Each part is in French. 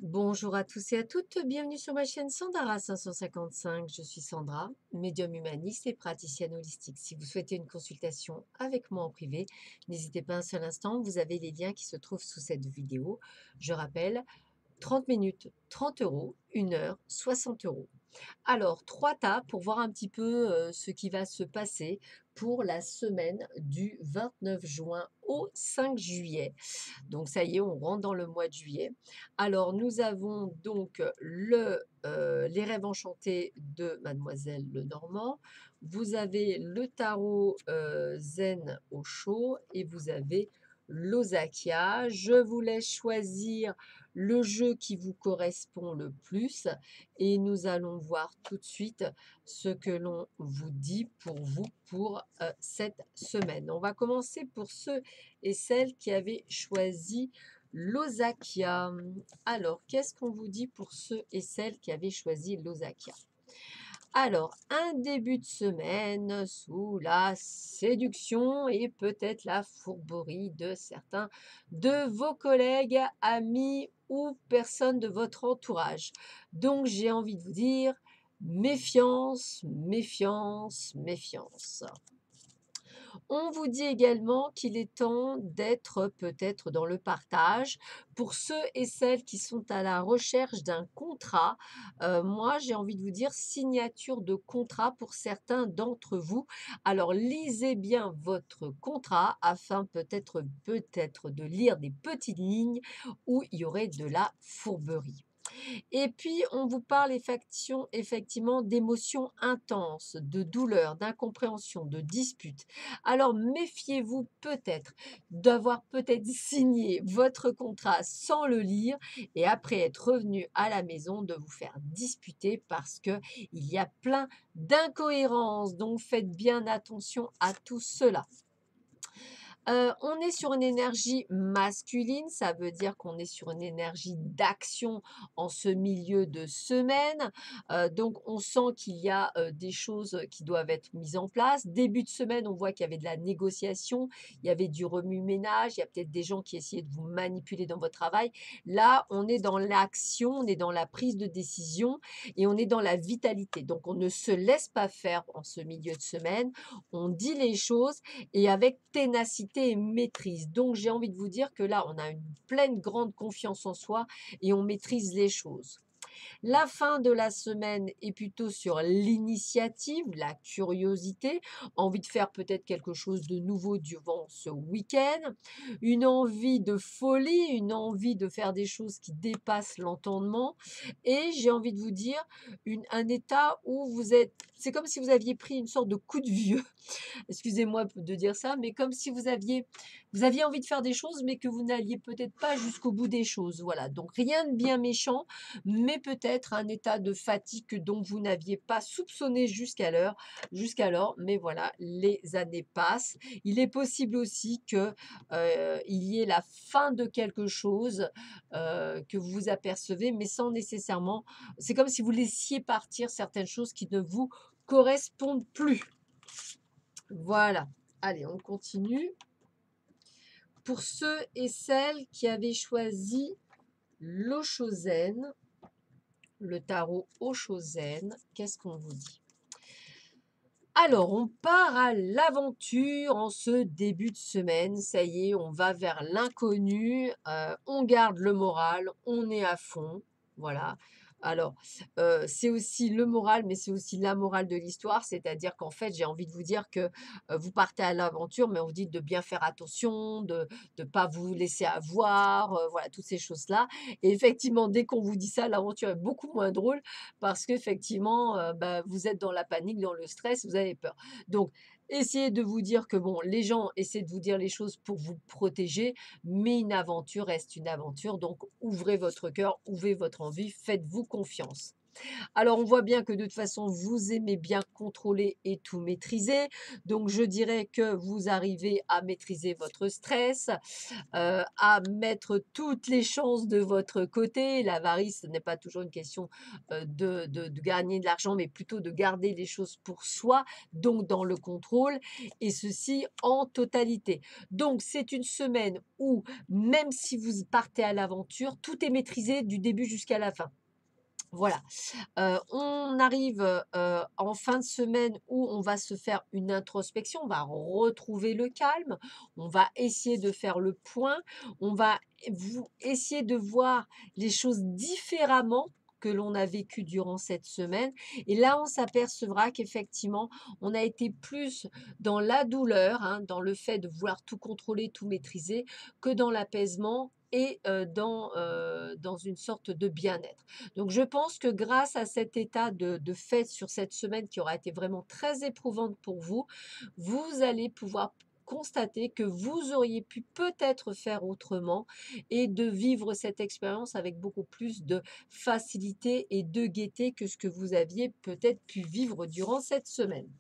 Bonjour à tous et à toutes, bienvenue sur ma chaîne Sandara 555. Je suis Sandra, médium humaniste et praticienne holistique. Si vous souhaitez une consultation avec moi en privé, n'hésitez pas un seul instant, vous avez les liens qui se trouvent sous cette vidéo. Je rappelle, 30 minutes, 30 euros, 1 heure, 60 euros. Alors, 3 tas pour voir un petit peu ce qui va se passer pour la semaine du 29 juin au 5 juillet. Donc ça y est, on rentre dans le mois de juillet. Alors nous avons donc les rêves enchantés de Mademoiselle Lenormand. Vous avez le tarot zen au chaud et vous avez l'Osakia. Je vous laisse choisir le jeu qui vous correspond le plus et nous allons voir tout de suite ce que l'on vous dit pour vous pour cette semaine. On va commencer pour ceux et celles qui avaient choisi l'Osakia. Alors, qu'est-ce qu'on vous dit pour ceux et celles qui avaient choisi l'Osakia? Alors, un début de semaine sous la séduction et peut-être la fourberie de certains de vos collègues, amis ou personnes de votre entourage. Donc, j'ai envie de vous dire, méfiance, méfiance, méfiance. On vous dit également qu'il est temps d'être peut-être dans le partage. Pour ceux et celles qui sont à la recherche d'un contrat, moi j'ai envie de vous dire signature de contrat pour certains d'entre vous. Alors lisez bien votre contrat afin peut-être de lire des petites lignes où il y aurait de la fourberie. Et puis, on vous parle effectivement d'émotions intenses, de douleur, d'incompréhension, de disputes. Alors, méfiez-vous peut-être d'avoir peut-être signé votre contrat sans le lire et après être revenu à la maison de vous faire disputer parce que il y a plein d'incohérences. Donc, faites bien attention à tout cela. On est sur une énergie masculine, ça veut dire qu'on est sur une énergie d'action en ce milieu de semaine. Donc on sent qu'il y a, des choses qui doivent être mises en place. Début de semaine, on voit qu'il y avait de la négociation, il y avait du remue-ménage, il y a peut-être des gens qui essayaient de vous manipuler dans votre travail. Là, on est dans l'action, on est dans la prise de décision et on est dans la vitalité. Donc on ne se laisse pas faire en ce milieu de semaine, on dit les choses et avec ténacité et maîtrise. Donc, j'ai envie de vous dire que là, on a une pleine grande confiance en soi et on maîtrise les choses. La fin de la semaine est plutôt sur l'initiative, la curiosité, envie de faire peut-être quelque chose de nouveau durant ce week-end, une envie de folie, une envie de faire des choses qui dépassent l'entendement. Et j'ai envie de vous dire, un état où vous êtes, c'est comme si vous aviez pris une sorte de coup de vieux, excusez-moi de dire ça, mais comme si vous aviez envie de faire des choses, mais que vous n'alliez peut-être pas jusqu'au bout des choses. Voilà, donc rien de bien méchant, mais peut-être un état de fatigue dont vous n'aviez pas soupçonné jusqu'alors. Mais voilà, les années passent. Il est possible aussi que il y ait la fin de quelque chose que vous vous apercevez, mais sans nécessairement. C'est comme si vous laissiez partir certaines choses qui ne vous correspondent plus. Voilà. Allez, on continue. Pour ceux et celles qui avaient choisi l'Oshozen, le tarot Oshozen, qu'est-ce qu'on vous dit? Alors, on part à l'aventure en ce début de semaine. Ça y est, on va vers l'inconnu. On garde le moral, on est à fond. Voilà. Alors, c'est aussi le moral, mais c'est aussi la morale de l'histoire. C'est-à-dire qu'en fait, j'ai envie de vous dire que vous partez à l'aventure, mais on vous dit de bien faire attention, de ne pas vous laisser avoir, voilà, toutes ces choses-là. Et effectivement, dès qu'on vous dit ça, l'aventure est beaucoup moins drôle parce qu'effectivement, bah, vous êtes dans la panique, dans le stress, vous avez peur. Donc, essayez de vous dire que bon, les gens essaient de vous dire les choses pour vous protéger, mais une aventure reste une aventure. Donc, ouvrez votre cœur, ouvrez votre envie, faites-vous confiance. Alors, on voit bien que de toute façon, vous aimez bien contrôler et tout maîtriser. Donc, je dirais que vous arrivez à maîtriser votre stress, à mettre toutes les chances de votre côté. L'avarice, ce n'est pas toujours une question de gagner de l'argent, mais plutôt de garder les choses pour soi, donc dans le contrôle, et ceci en totalité. Donc, c'est une semaine où, même si vous partez à l'aventure, tout est maîtrisé du début jusqu'à la fin. Voilà. On arrive, en fin de semaine où on va se faire une introspection, on va retrouver le calme, on va essayer de faire le point, on va essayer de voir les choses différemment que l'on a vécu durant cette semaine, et là, on s'apercevra qu'effectivement, on a été plus dans la douleur, hein, dans le fait de vouloir tout contrôler, tout maîtriser, que dans l'apaisement et dans une sorte de bien-être. Donc, je pense que grâce à cet état de fait sur cette semaine qui aura été vraiment très éprouvante pour vous, vous allez pouvoir constater que vous auriez pu peut-être faire autrement et de vivre cette expérience avec beaucoup plus de facilité et de gaieté que ce que vous aviez peut-être pu vivre durant cette semaine.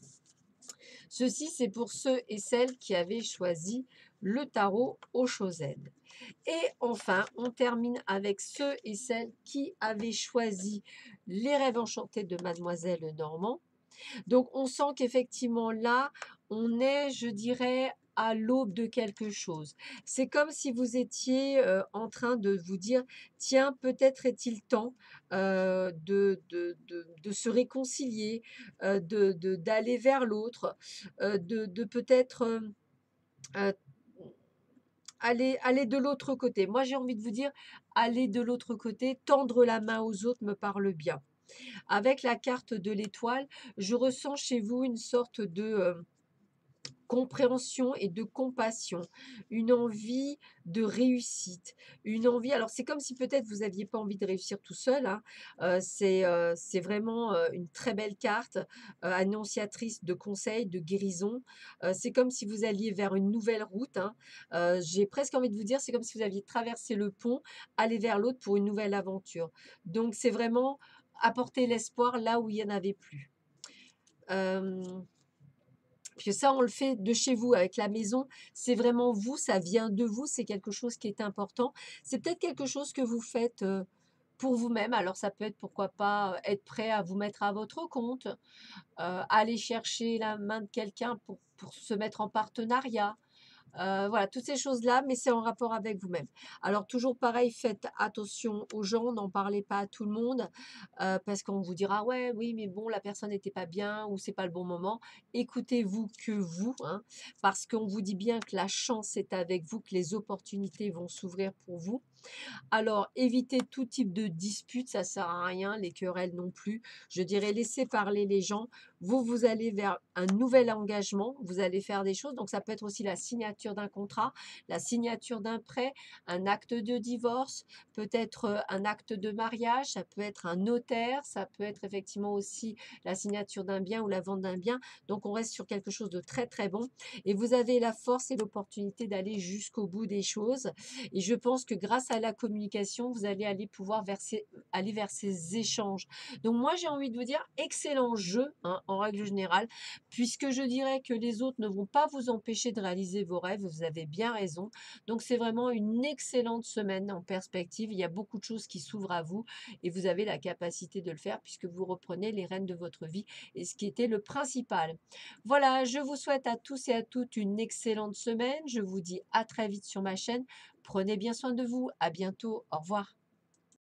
Ceci, c'est pour ceux et celles qui avaient choisi le tarot au Chosen. Et enfin, on termine avec ceux et celles qui avaient choisi les rêves enchantés de Mademoiselle Normand. Donc, on sent qu'effectivement là, on est, je dirais, à l'aube de quelque chose. C'est comme si vous étiez en train de vous dire, tiens, peut-être est-il temps de se réconcilier, d'aller vers l'autre, de peut-être euh, aller de l'autre côté. Moi, j'ai envie de vous dire, aller de l'autre côté, tendre la main aux autres me parle bien. Avec la carte de l'étoile, je ressens chez vous une sorte de compréhension et de compassion, une envie de réussite, une envie. Alors, c'est comme si peut-être vous n'aviez pas envie de réussir tout seul, hein. C'est vraiment une très belle carte, annonciatrice de conseils, de guérison. C'est comme si vous alliez vers une nouvelle route, hein. J'ai presque envie de vous dire, c'est comme si vous aviez traversé le pont, aller vers l'autre pour une nouvelle aventure. Donc, c'est vraiment apporter l'espoir là où il n'y en avait plus. Euh, Puis ça, on le fait de chez vous, avec la maison. C'est vraiment vous, ça vient de vous, c'est quelque chose qui est important. C'est peut-être quelque chose que vous faites pour vous-même. Alors ça peut être, pourquoi pas, être prêt à vous mettre à votre compte, aller chercher la main de quelqu'un pour se mettre en partenariat. Voilà, toutes ces choses-là, mais c'est en rapport avec vous-même. Alors toujours pareil, faites attention aux gens, n'en parlez pas à tout le monde, parce qu'on vous dira: «Ouais, oui, mais bon, la personne n'était pas bien ou c'est pas le bon moment». Écoutez-vous que vous, hein, parce qu'on vous dit bien que la chance est avec vous, que les opportunités vont s'ouvrir pour vous. Alors, évitez tout type de dispute, ça sert à rien, les querelles non plus. Je dirais laissez parler les gens. Vous, vous allez vers un nouvel engagement, vous allez faire des choses. Donc, ça peut être aussi la signature d'un contrat, la signature d'un prêt, un acte de divorce, peut-être un acte de mariage, ça peut être un notaire, ça peut être effectivement aussi la signature d'un bien ou la vente d'un bien. Donc, on reste sur quelque chose de très, très bon. Et vous avez la force et l'opportunité d'aller jusqu'au bout des choses. Et je pense que grâce à la communication, vous allez aller vers ces échanges. Donc moi, j'ai envie de vous dire, excellent jeu, hein, en règle générale, puisque je dirais que les autres ne vont pas vous empêcher de réaliser vos rêves, vous avez bien raison. Donc c'est vraiment une excellente semaine en perspective. Il y a beaucoup de choses qui s'ouvrent à vous et vous avez la capacité de le faire puisque vous reprenez les rênes de votre vie et ce qui était le principal. Voilà, je vous souhaite à tous et à toutes une excellente semaine. Je vous dis à très vite sur ma chaîne. Prenez bien soin de vous. À bientôt. Au revoir.